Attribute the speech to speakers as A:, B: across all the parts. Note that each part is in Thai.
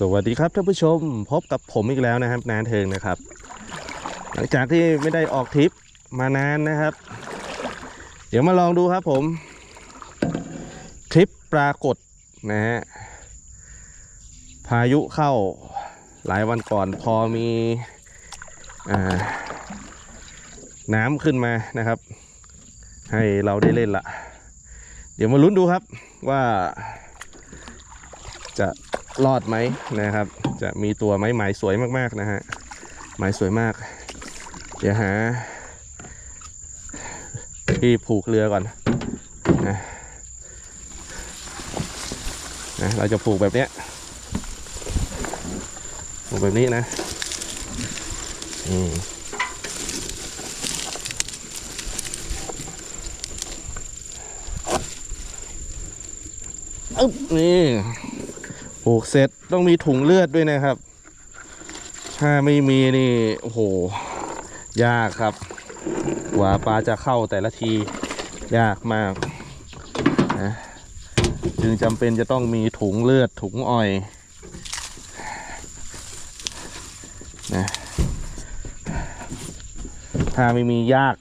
A: สวัสดีครับท่านผู้ชมพบกับผมอีกแล้วนะครับนานเทิงนะครับหลังจากที่ไม่ได้ออกทริปมานานนะครับเดี๋ยวมาลองดูครับผมทริปปรากฏนะฮะพายุเข้าหลายวันก่อนพอมีน้ำขึ้นมานะครับให้เราได้เล่นละเดี๋ยวมาลุ้นดูครับว่าจะรอดไหมนะครับจะมีตัวไหมหมายสวยมากๆนะฮะหมายสวยมากเดี๋ยวหาที่ผูกเรือก่อนนะเราจะผูกแบบเนี้ยผูกแบบนี้นะนี่ผูกเสร็จต้องมีถุงเลือดด้วยนะครับถ้าไม่มีนี่โอ้โหยากครับกว่าปลาจะเข้าแต่ละทียากมากนะจึงจำเป็นจะต้องมีถุงเลือดถุงอ้อยนะถ้าไม่มียาก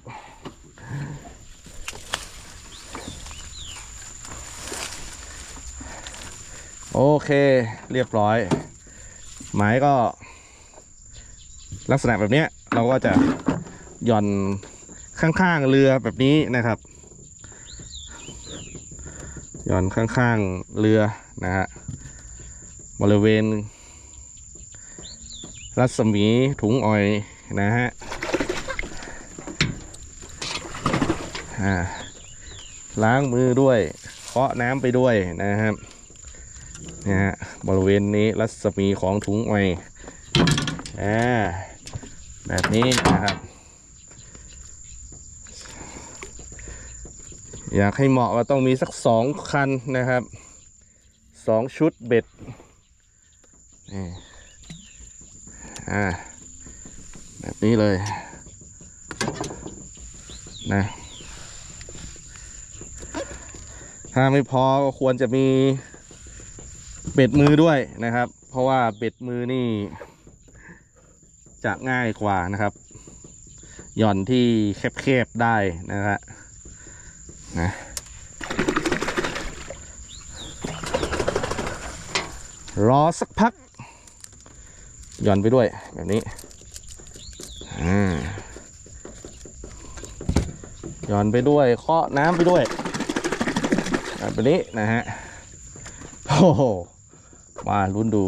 A: โอเคเรียบร้อยหมายก็ลักษณะแบบนี้เราก็จะหย่อนข้างๆเรือแบบนี้นะครับหย่อนข้างๆเรือนะฮะบริเวณรัศมีถุงอ้อยนะฮะล้างมือด้วยเคาะน้ำไปด้วยนะครับนะฮะบริเวณนี้รัศมีของถุงอ้อยแบบนี้นะครับอยากให้เหมาะก็ต้องมีสัก2 คันนะครับ2 ชุดเบ็ดแบบนี้เลยนะถ้าไม่พอก็ควรจะมีเบ็ดมือด้วยนะครับเพราะว่าเบ็ดมือนี่จะง่ายกว่านะครับหย่อนที่แคบๆได้นะครับนะรอสักพักหย่อนไปด้วยแบบนี้หย่อนไปด้วยเคาะน้ำไปด้วยแบบนี้นะฮะโอ้โหมาลุ้นดู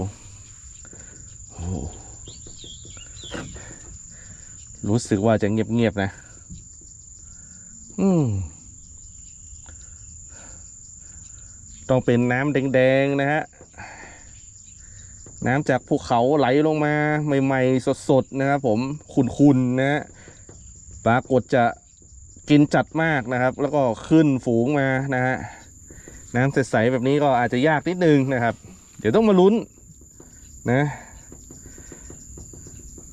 A: รู้สึกว่าจะเงียบๆนะต้องเป็นน้ำแดงๆนะฮะน้ำจากภูเขาไหลลงมาใหม่ๆสดๆนะครับผมขุ่นๆนะฮะปรากฏจะกินจัดมากนะครับแล้วก็ขึ้นฝูงมานะฮะน้ำใสๆแบบนี้ก็อาจจะยากนิดนึงนะครับเดี๋ยวต้องมาลุ้นนะ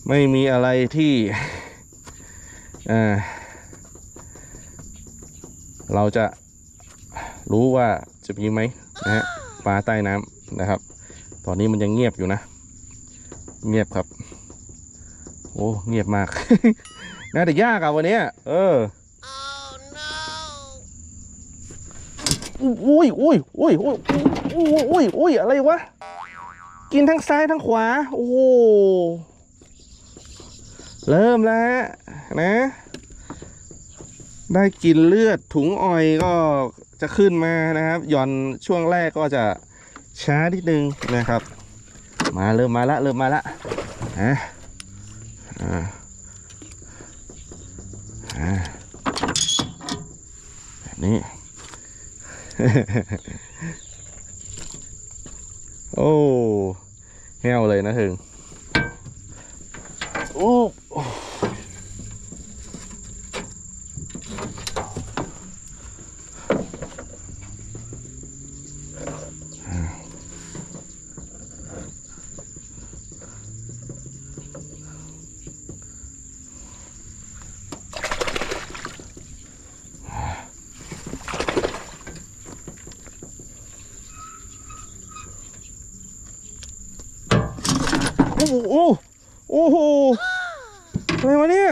A: ไม่มีอะไรที่เราจะรู้ว่าจะมีไหมนะฮะปลาใต้น้ำนะครับตอนนี้มันยังเงียบอยู่นะเงียบครับโอ้เงียบมาก น่าจะยากอะวันนี้อุ้ยอะไรวะกินทั้งซ้ายทั้งขวาโอ้โหเริ่มแล้วนะได้กลิ่นเลือดถุงอ้อยก็จะขึ้นมานะครับหย่อนช่วงแรกก็จะช้านิดนึงนะครับมาเริ่มมาละแบบนี้ โอ้แห้วเลยนะถึงโอ้ อะไรวะเนี่ย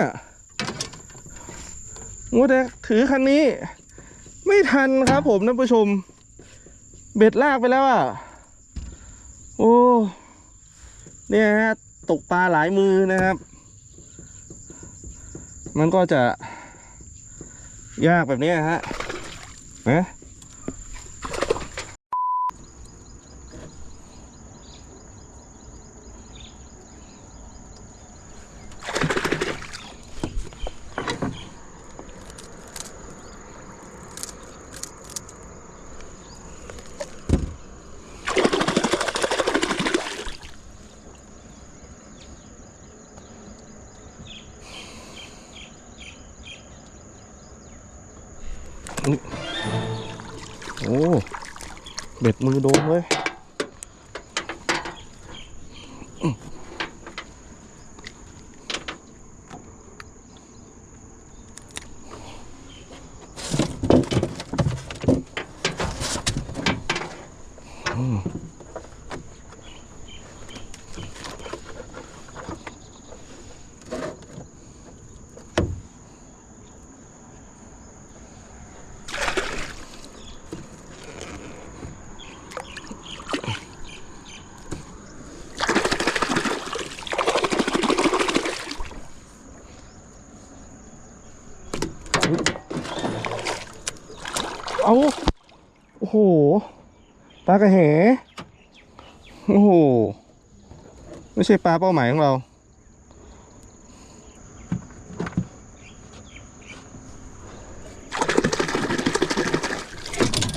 A: มัวแต่ถือคันนี้ ไม่ทันครับผมท่านผู้ชม เบ็ดลากไปแล้วอ่ะโอ้เนี่ยฮะตกปลาหลายมือนะครับ มันก็จะยากแบบนี้ฮะนะโอ้เบ็ดมือโดนเลยเอาโอ้โหปลากระแหโอ้โหไม่ใช่ปลาเป้าหมายของเรา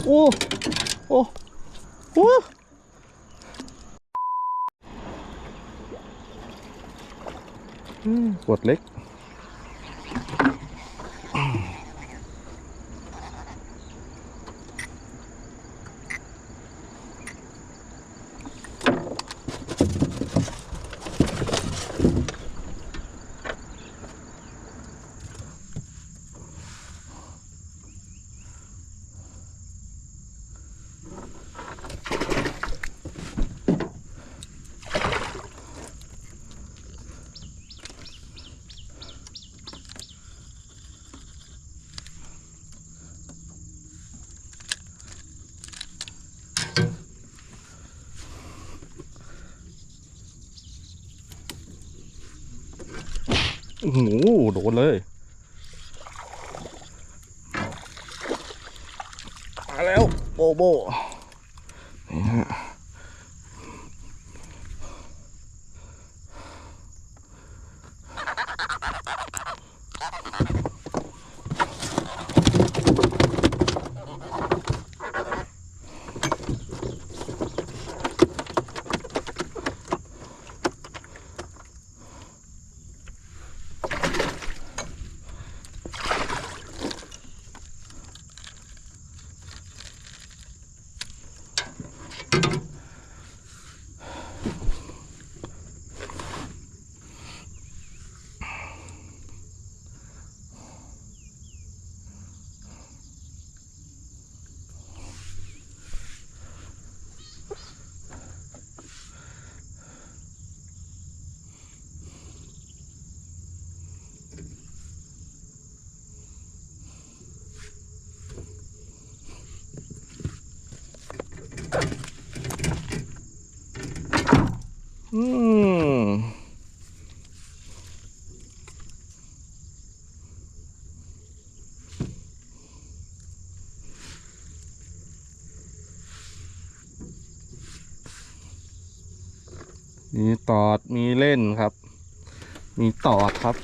A: โอ้โอ้โอ้กดเล็กโอ้โหโดนเลยมาแล้วโบโบนี่ฮะอืมมีตอดมีเล่นครับมีตอดครับ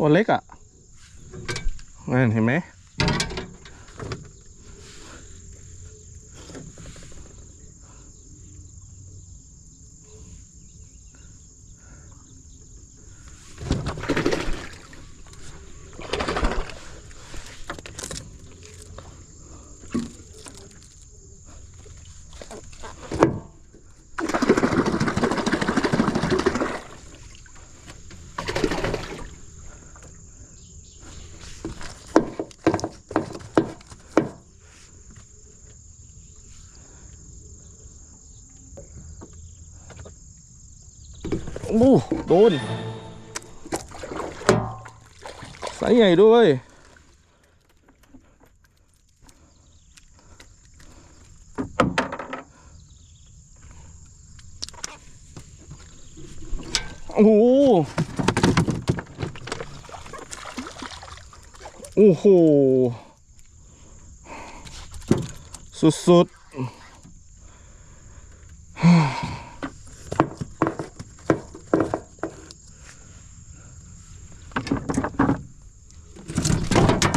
A: ตัวเล็กอ่ะนั่นเห็นไหม อู้โดนสายใหญ่ด้วยโอ้โหโอ้โหสุดๆ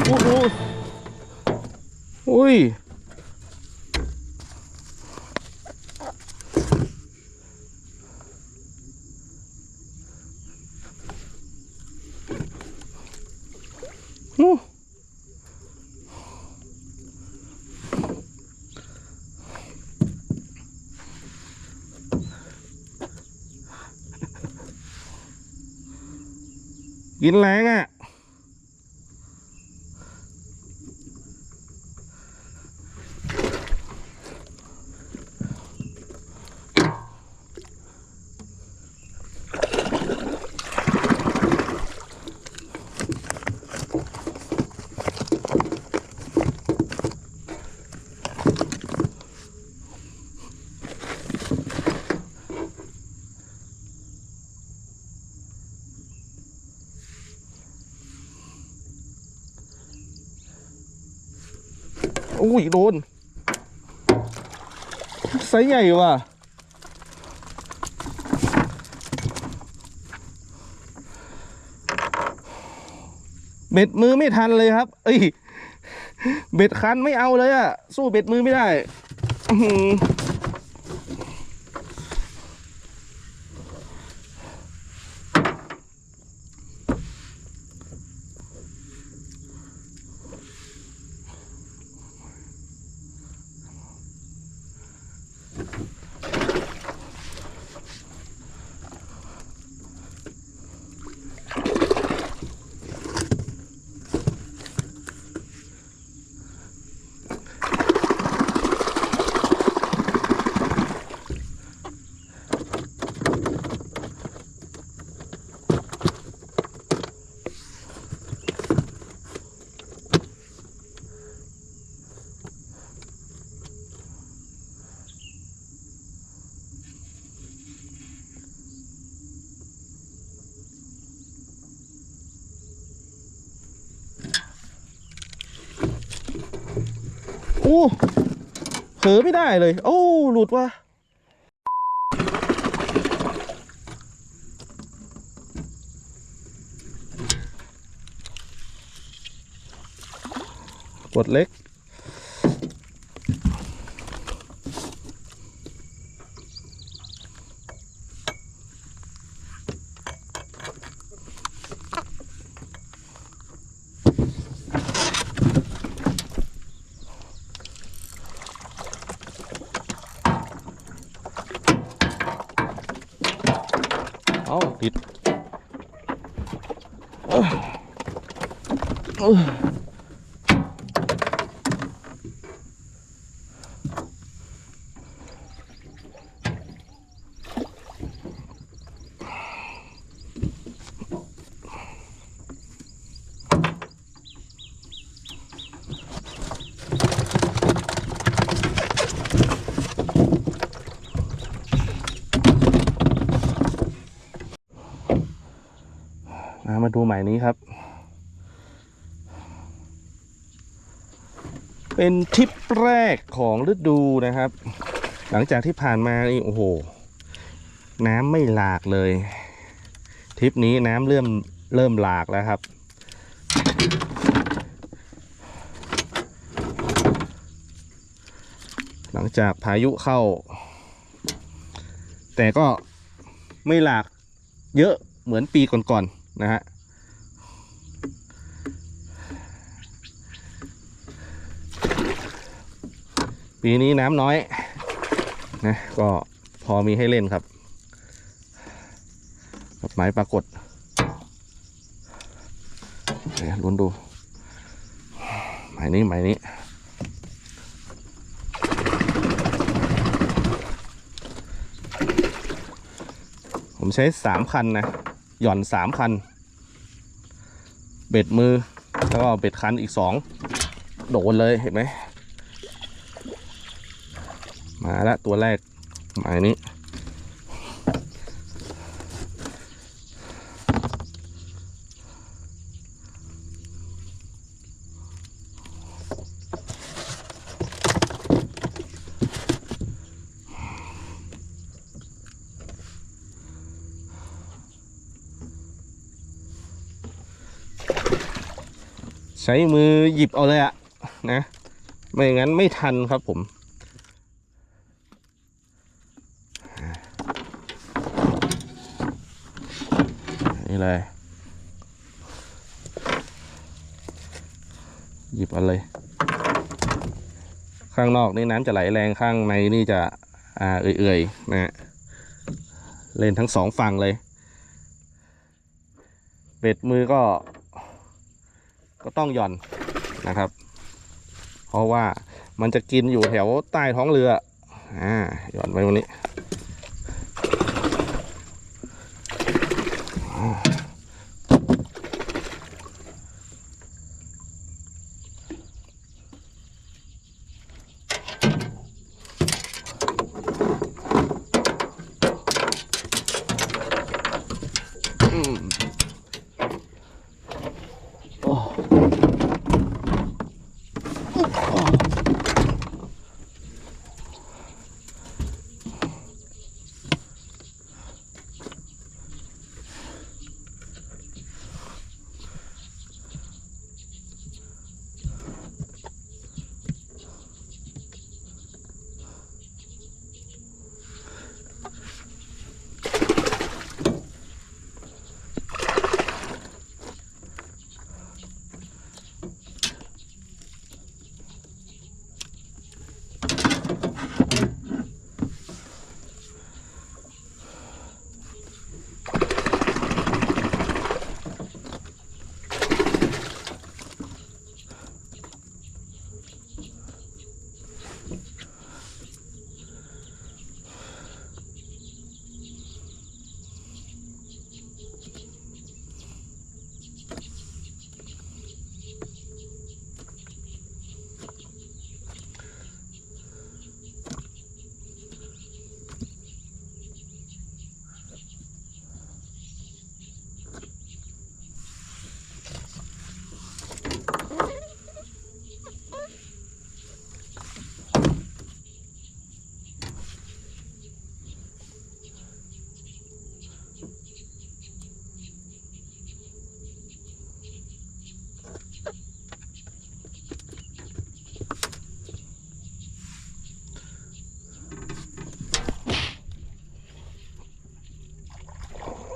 A: โอ้โหอุ้ยโอ้กินแรงอ่ะอุ้ยโดนไซส์ใหญ่ว่ะเบ็ดมือไม่ทันเลยครับเอ้ยเบ็ดคันไม่เอาเลยอะสู้เบ็ดมือไม่ได้อื้อหือโอ้เผลอไม่ได้เลยโอ้หลุดว่ะกดเล็กเอาติดมาดูหมายนี้ครับเป็นทริปแรกของฤดูนะครับหลังจากที่ผ่านมานี่โอ้โหน้ำไม่หลากเลยทริปนี้น้ำเริ่มหลากแล้วครับหลังจากพายุเข้าแต่ก็ไม่หลากเยอะเหมือนปีก่อนๆนะฮะปีนี้น้ำน้อยนะก็พอมีให้เล่นครับหมายปรากฏเดี๋ยวลุ้นดูหมายนี้ ผมใช้3 คันนะหย่อน3 คันเบ็ดมือแล้วก็เบ็ดคันอีก2โดนเลยเห็นไหมมาแล้วตัวแรกหมายนี้ใช้มือหยิบเอาเลยอะนะไม่งั้นไม่ทันครับผมนี่เลยหยิบเอาเลยข้างนอกนี่น้ำจะไหลแรงข้างในนี่จะเอื่อยๆนะเล่นทั้ง2 ฝั่งเลยเบ็ดมือก็ต้องหย่อนนะครับเพราะว่ามันจะกินอยู่แถวใต้ท้องเรือหย่อนไว้วันนี้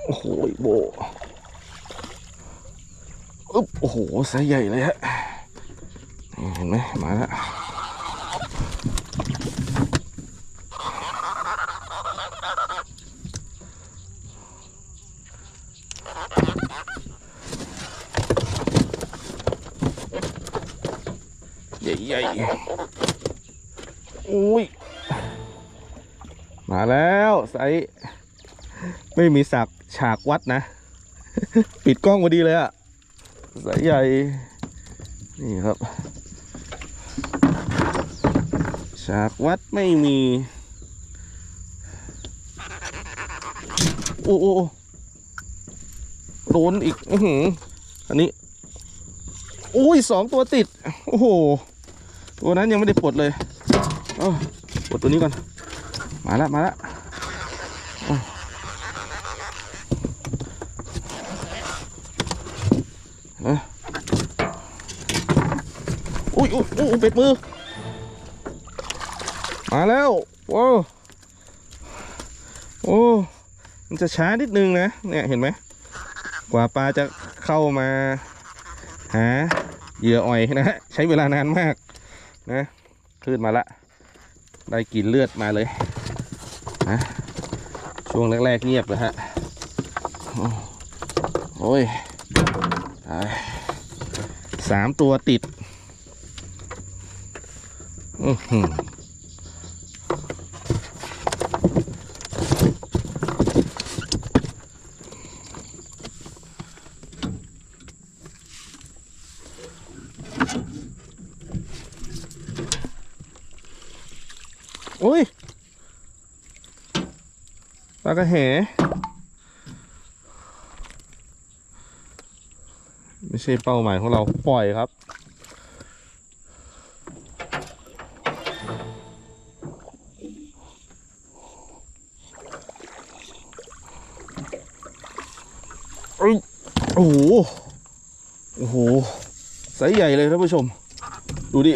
A: โอ้โหโบอึ๊บโอ้โหไซส์ใหญ่เลยฮะเห็นไหมมาแล้วใหญ่ๆอุ้ยมาแล้วไซส์ไม่มีฉากวัดนะ ปิดกล้องพอดีเลยอะสายใหญ่นี่ครับฉากวัดไม่มีโอ้โดนอีกอันนี้อุ้ย2 ตัวติดโอ้โหตัวนั้นยังไม่ได้ปลดเลยปลดตัวนี้ก่อนมาแล้วอุ้ยเป็ดมือมาแล้วว้าวโอ้มันจะช้านิดนึงนะเนี่ยเห็นไหมกว่าปลาจะเข้ามาหาเหยื่ออ่อยนะฮะใช้เวลานานมากนะคลื่นมาละได้กลิ่นเลือดมาเลยนะช่วงแรกๆเงียบเลยฮะโอ้ย3 ตัวติด ปลากระแหไม่ใช่เป้าหมายของเราปล่อยครับโอ้โหโอ้โหไซส์ใหญ่เลยท่านผู้ชมดูดิ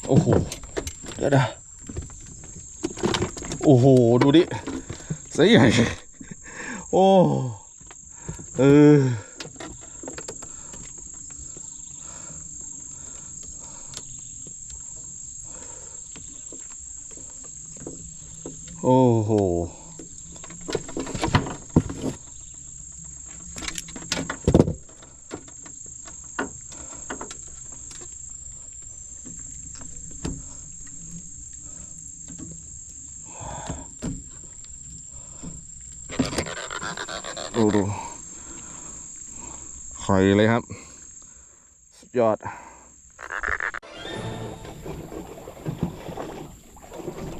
A: โอ้โหเดี๋ยวนะโอ้โหดูดิไซส์ใหญ่โอ้เออโอ้โหดูไข่เลยครับสุดยอด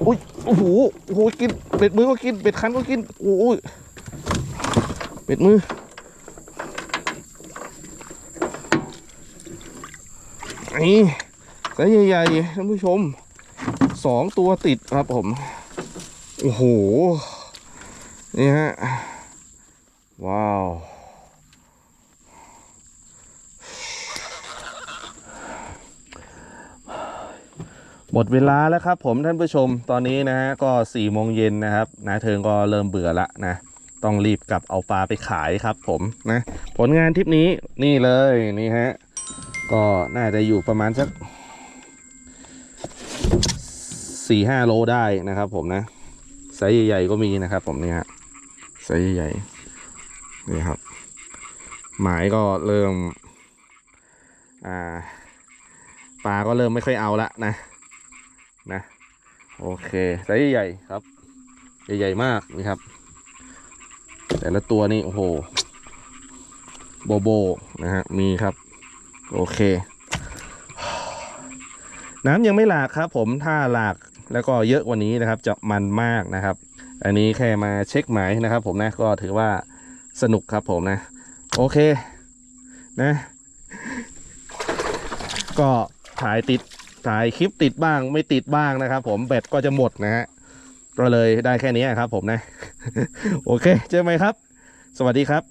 A: อุ้ยโอ้โหโอ้โหกินเบ็ดมือก็กินเบ็ดคันก็กินโอ้ยเบ็ดมือนี่ไซส์ใหญ่ๆท่านผู้ชม2 ตัวติดครับผมโอ้โหนี่ฮะว้าวหมดเวลาแล้วครับผมท่านผู้ชมตอนนี้นะฮะก็4 โมงเย็นนะครับนะเทิงก็เริ่มเบื่อละนะต้องรีบกลับเอาปลาไปขายครับผมนะผลงานทริปนี้นี่เลยนี่ฮะก็น่าจะอยู่ประมาณสัก4-5 โลได้นะครับผมนะไซส์ใหญ่ๆก็มีนะครับผมนี่ฮะไซส์ใหญ่นี่ครับหมายก็เริ่มปลาก็เริ่มไม่ค่อยเอาละนะโอเคไซส์ใหญ่ครับใหญ่ๆมากนี่ครับแต่ละตัวนี่โอ้โหโบนะฮะมีครับโอเคน้ำยังไม่หลากครับผมถ้าหลากแล้วก็เยอะกว่านี้นะครับจะมันมากนะครับอันนี้แค่มาเช็คหมายนะครับผมนะก็ถือว่าสนุกครับผมนะโอเคนะก็ถ่ายคลิปติดบ้างไม่ติดบ้างนะครับผมแบตก็จะหมดนะฮะก็เลยได้แค่นี้ครับผมนะโอเคเจอไหมครับสวัสดีครับ